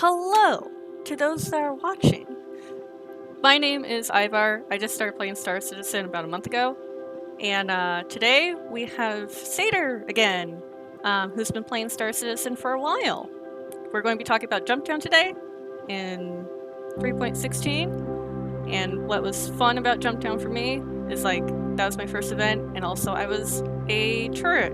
Hello to those that are watching. My name is Ivar. I just started playing Star Citizen about a month ago. And today we have Sader again, who's been playing Star Citizen for a while. We're going to be talking about Jumptown today in 3.16. And what was fun about Jumptown for me is that was my first event, and also I was a turret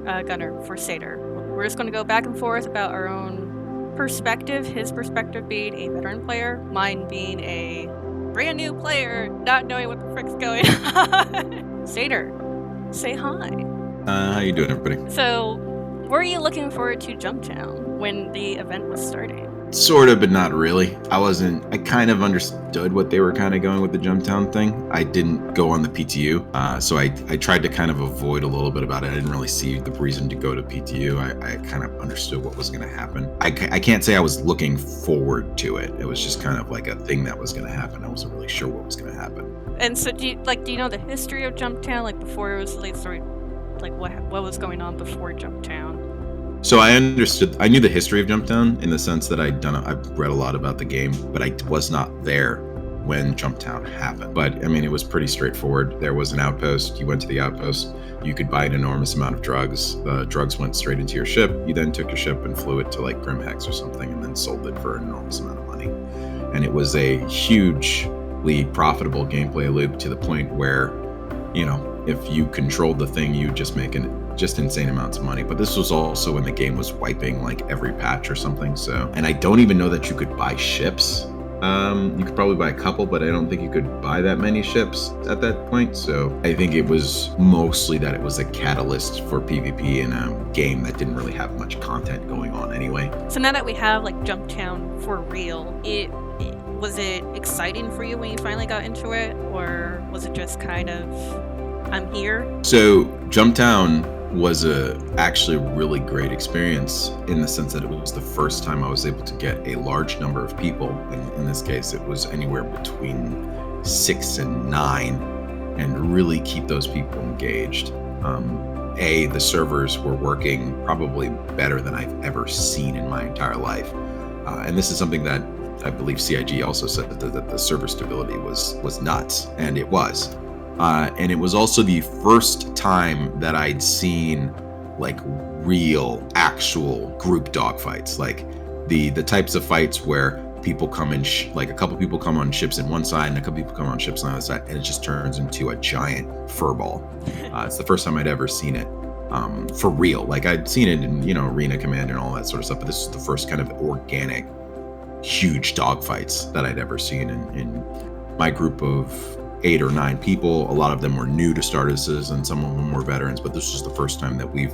gunner for Sader. We're just going to go back and forth about our own perspective, his perspective being a veteran player, mine being a brand new player, not knowing what the frick's going on. Sader, say hi. How you doing, everybody? So, were you looking forward to Jumptown when the event was starting? Sort of, but not really. I kind of understood what they were kind of going with the Jumptown thing. I didn't go on the PTU, so I tried to kind of avoid a little bit about it. I didn't really see the reason to go to PTU. I kind of understood what was going to happen. I can't say I was looking forward to it. It was just kind of like a thing that was going to happen. I wasn't really sure what was going to happen. And so, do you know the history of Jumptown? Like before it was what was going on before Jumptown? So I knew the history of Jumptown in the sense that I've read a lot about the game, but I was not there when Jumptown happened. But I mean, it was pretty straightforward. There was an outpost. You went to the outpost. You could buy an enormous amount of drugs. The drugs went straight into your ship. You then took your ship and flew it to like Grimhex or something, and then sold it for an enormous amount of money. And it was a hugely profitable gameplay loop to the point where, if you controlled the thing, you just make just insane amounts of money. But this was also when the game was wiping like every patch or something. So, and I don't even know that you could buy ships. You could probably buy a couple, but I don't think you could buy that many ships at that point. So I think it was mostly that it was a catalyst for PvP in a game that didn't really have much content going on anyway. So now that we have like Jumptown for real, was it exciting for you when you finally got into it, or was it just kind of, I'm here? So Jumptown was actually a really great experience in the sense that it was the first time I was able to get a large number of people. In this case, it was anywhere between 6 and 9, and really keep those people engaged. The servers were working probably better than I've ever seen in my entire life. And this is something that I believe CIG also said that the server stability was nuts, and it was. And it was also the first time that I'd seen like real, actual group dogfights, like the types of fights where people come in, like a couple people come on ships in one side and a couple people come on ships on the other side, and it just turns into a giant furball. It's the first time I'd ever seen it for real. Like I'd seen it in, Arena Command and all that sort of stuff, but this is the first kind of organic, huge dogfights that I'd ever seen in my group of 8 or 9 people. A lot of them were new to Star Citizen and some of them were veterans, but this was the first time that we've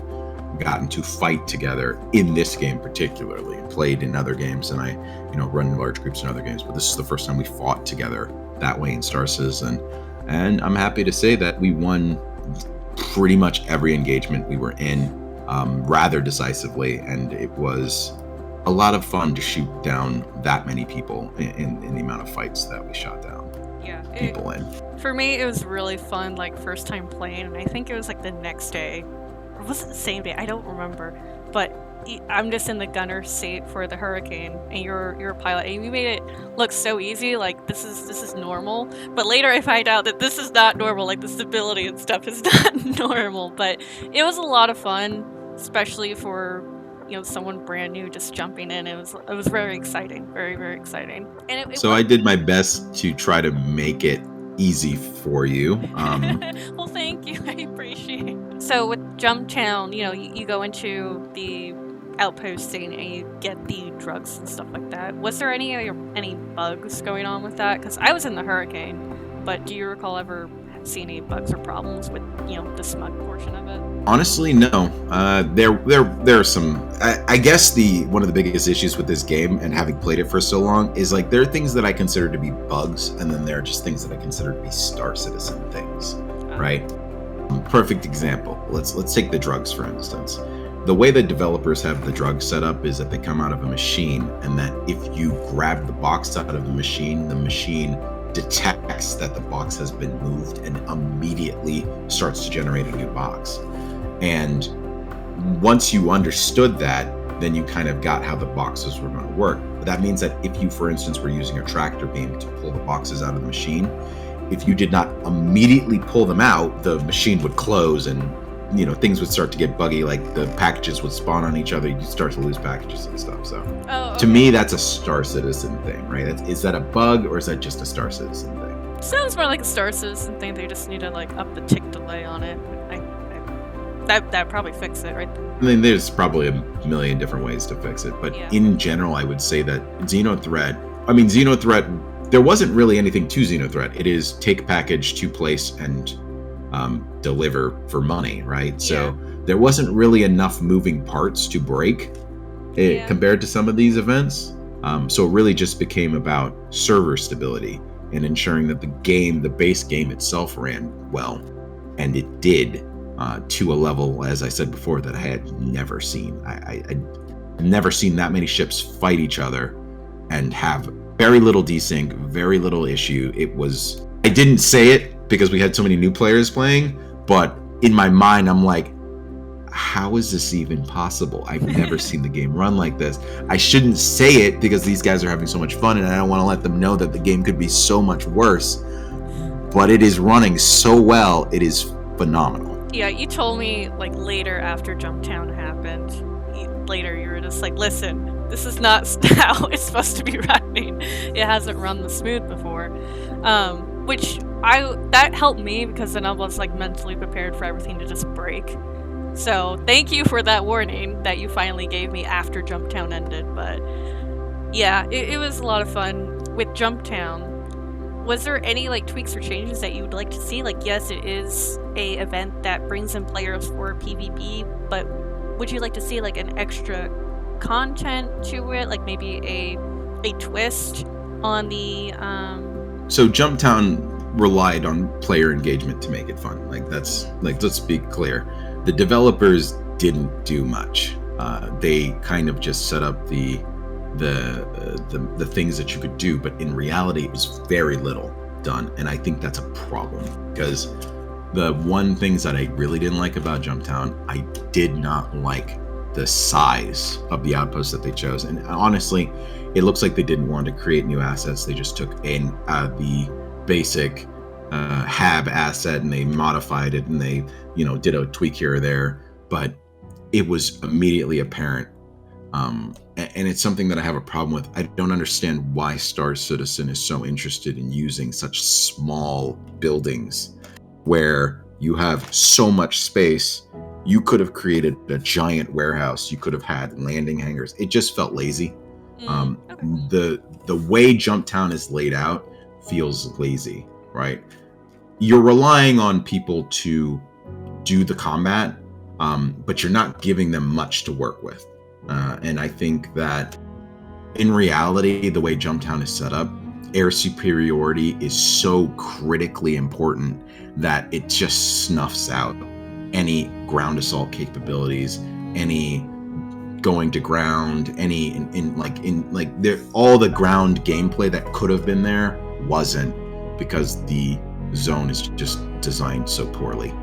gotten to fight together in this game particularly. Played in other games, and I run large groups in other games, but this is the first time we fought together that way in Star Citizen. And I'm happy to say that we won pretty much every engagement we were in rather decisively, and it was a lot of fun to shoot down that many people in the amount of fights that we shot down. People in. For me, it was really fun, like first time playing, and I think it was like the next day, or was it the same day? I don't remember. But I'm just in the gunner seat for the Hurricane, and you're a pilot, and you made it look so easy, like this is normal. But later I find out that this is not normal, like the stability and stuff is not normal. But it was a lot of fun, especially for someone brand new just jumping in. It was very exciting, very, very exciting. And I did my best to try to make it easy for you. Well, thank you. I appreciate it. So with Jumptown, you go into the outpost and you get the drugs and stuff like that. Was there any bugs going on with that? Because I was in the Hurricane, but do you recall ever see any bugs or problems with the smug portion of it? Honestly, no. There are some. I guess one of the biggest issues with this game, and having played it for so long, is like there are things that I consider to be bugs, and then there are just things that I consider to be Star Citizen things, right? Perfect example. Let's take the drugs for instance. The way that developers have the drugs set up is that they come out of a machine, and that if you grab the box out of the machine detects that the box has been moved and immediately starts to generate a new box. And once you understood that, then you kind of got how the boxes were going to work. That means that if you, for instance, were using a tractor beam to pull the boxes out of the machine, if you did not immediately pull them out, the machine would close and things would start to get buggy, like the packages would spawn on each other, you'd start to lose packages and stuff. So to me, that's a Star Citizen thing, right? Is that a bug or is that just a Star Citizen thing? Sounds more like a Star Citizen thing. They just need to like up the tick delay on it. That probably fix it, right? I mean, there's probably a million different ways to fix it, but in general, I would say that Xenothreat, there wasn't really anything to Xenothreat. It is take package to place and deliver for money, right? So there wasn't really enough moving parts to break it compared to some of these events. So it really just became about server stability and ensuring that the base game itself ran well, and it did to a level, as I said before, that I had never seen. I'd never seen that many ships fight each other and have very little desync, very little issue. I didn't say it because we had so many new players playing, but in my mind, I'm like, how is this even possible? I've never seen the game run like this. I shouldn't say it because these guys are having so much fun and I don't want to let them know that the game could be so much worse, but it is running so well. It is phenomenal. Yeah, you told me like later after Jumptown happened, you were just like, listen, this is not how it's supposed to be running. It hasn't run this smooth before. Which that helped me because then I was like mentally prepared for everything to just break. So thank you for that warning that you finally gave me after Jumptown ended. But yeah, it was a lot of fun with Jumptown. Was there any like tweaks or changes that you would like to see? Like, yes, it is a event that brings in players for PvP, but would you like to see like an extra content to it, like maybe a twist on the So Jumptown relied on player engagement to make it fun. Let's be clear, the developers didn't do much. They kind of just set up the things that you could do, but in reality it was very little done, and I think that's a problem because the one things that I really didn't like about Jumptown, I did not like the size of the outposts that they chose, and honestly it looks like they didn't want to create new assets. They just took the basic HAB asset and they modified it and they did a tweak here or there, but it was immediately apparent. And it's something that I have a problem with. I don't understand why Star Citizen is so interested in using such small buildings where you have so much space. You could have created a giant warehouse. You could have had landing hangars. It just felt lazy. The way Jumptown is laid out feels lazy, right? You're relying on people to do the combat, but you're not giving them much to work with. And I think that in reality, the way Jumptown is set up, air superiority is so critically important that it just snuffs out any ground assault capabilities, any going to ground, any all the ground gameplay that could have been there wasn't, because the zone is just designed so poorly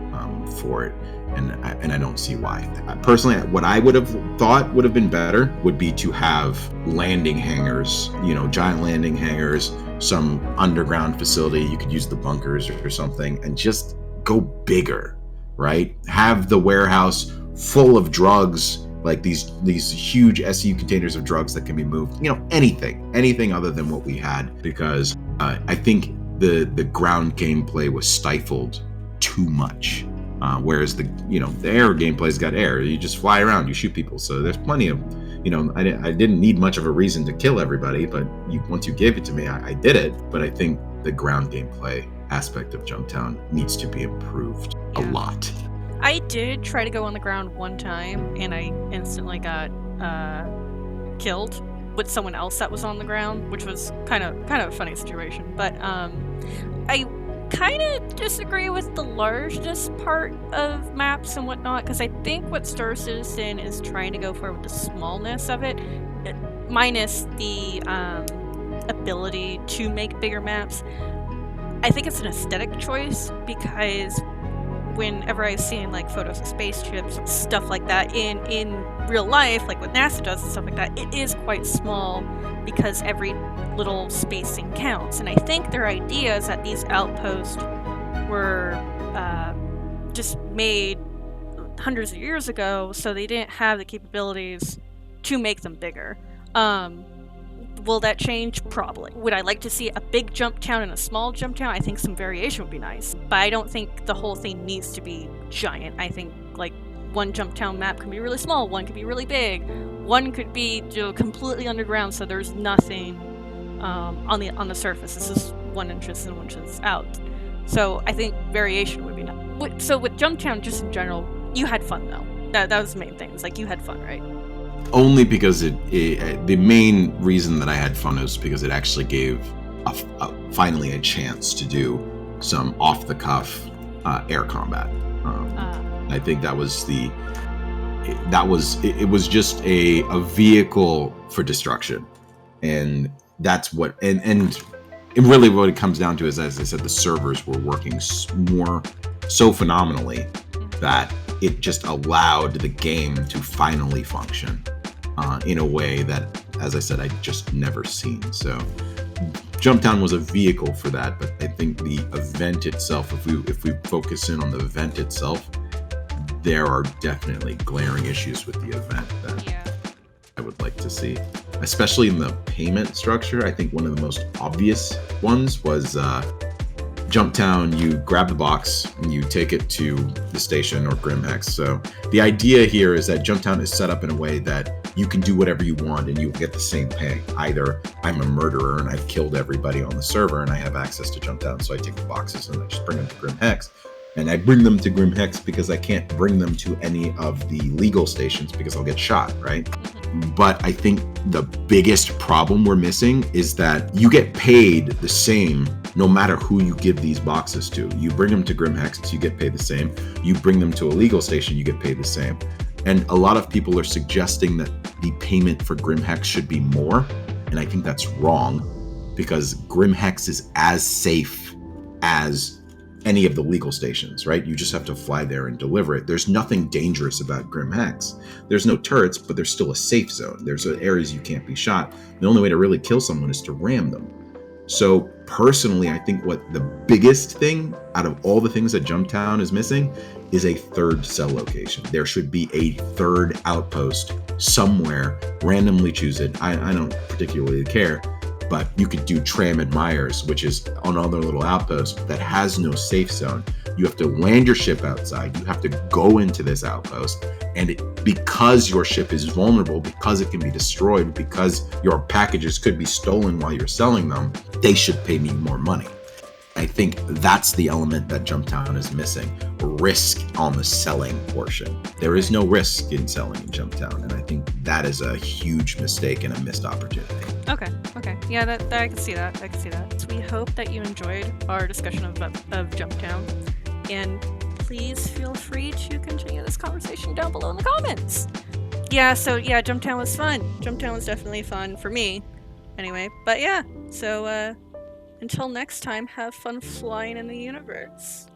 for it. And I don't see why. Personally, what I would have thought would have been better would be to have landing hangars, giant landing hangars, some underground facility. You could use the bunkers or something and just go bigger, right? Have the warehouse full of drugs, like these huge SU containers of drugs that can be moved. Anything other than what we had, because I think the ground gameplay was stifled too much. Whereas the air gameplay's got air. You just fly around, you shoot people. So there's plenty of, I didn't need much of a reason to kill everybody, but once you gave it to me, I did it. But I think the ground gameplay aspect of Jumptown needs to be improved a lot. I did try to go on the ground one time, and I instantly got killed with someone else that was on the ground, which was kind of a funny situation. But I kind of disagree with the largeness part of maps and whatnot, because I think what Star Citizen is trying to go for with the smallness of it, minus the ability to make bigger maps, I think it's an aesthetic choice, because whenever I've seen like photos of spaceships, stuff like that in real life, like what NASA does and stuff like that, it is quite small because every little spacing counts. And I think their idea is that these outposts were just made hundreds of years ago, so they didn't have the capabilities to make them bigger. Will that change? Probably. Would I like to see a big jump town and a small jump town? I think some variation would be nice. But I don't think the whole thing needs to be giant. I think like one jump town map can be really small, one could be really big, one could be completely underground, so there's nothing on the surface. This is one entrance and one entrance out. So I think variation would be nice. So with jump town, just in general, you had fun though. That was the main thing. It's like you had fun, right? Only because the main reason that I had fun is because it actually gave finally a chance to do some off-the-cuff air combat. I think it was just a vehicle for destruction, and that's what and really what it comes down to is, as I said, the servers were working so phenomenally that it just allowed the game to finally function in a way that, as I said, I'd just never seen. So Jumptown was a vehicle for that, but I think the event itself, if we focus in on the event itself, there are definitely glaring issues with the event that I would like to see, especially in the payment structure. I think one of the most obvious ones was Jumptown, you grab the box and you take it to the station or Grimhex. So the idea here is that Jumptown is set up in a way that you can do whatever you want and you get the same pay. Either I'm a murderer and I've killed everybody on the server and I have access to Jumptown, so I take the boxes and I just bring them to Grimhex. And I bring them to Grimhex because I can't bring them to any of the legal stations because I'll get shot, right? But I think the biggest problem we're missing is that you get paid the same no matter who you give these boxes to. You bring them to Grimhex, you get paid the same. You bring them to a legal station, you get paid the same. And a lot of people are suggesting that the payment for Grimhex should be more. And I think that's wrong because Grimhex is as safe as any of the legal stations, right? You just have to fly there and deliver it. There's nothing dangerous about Grimhex. There's no turrets, but there's still a safe zone. There's areas you can't be shot. The only way to really kill someone is to ram them. So personally, I think what the biggest thing out of all the things that Jumptown is missing is a third cell location. There should be a third outpost somewhere. Randomly choose it. I don't particularly care. But you could do Tram and Myers, which is another little outpost that has no safe zone. You have to land your ship outside. You have to go into this outpost. And because your ship is vulnerable, because it can be destroyed, because your packages could be stolen while you're selling them, they should pay me more money. I think that's the element that Jumptown is missing. Risk on the selling portion. There is no risk in selling in Jumptown, and I think that is a huge mistake and a missed opportunity. Okay. Yeah, that I can see that. So we hope that you enjoyed our discussion of Jumptown, and please feel free to continue this conversation down below in the comments. Jumptown was fun. Jumptown was definitely fun for me, anyway. But yeah, so until next time, have fun flying in the universe.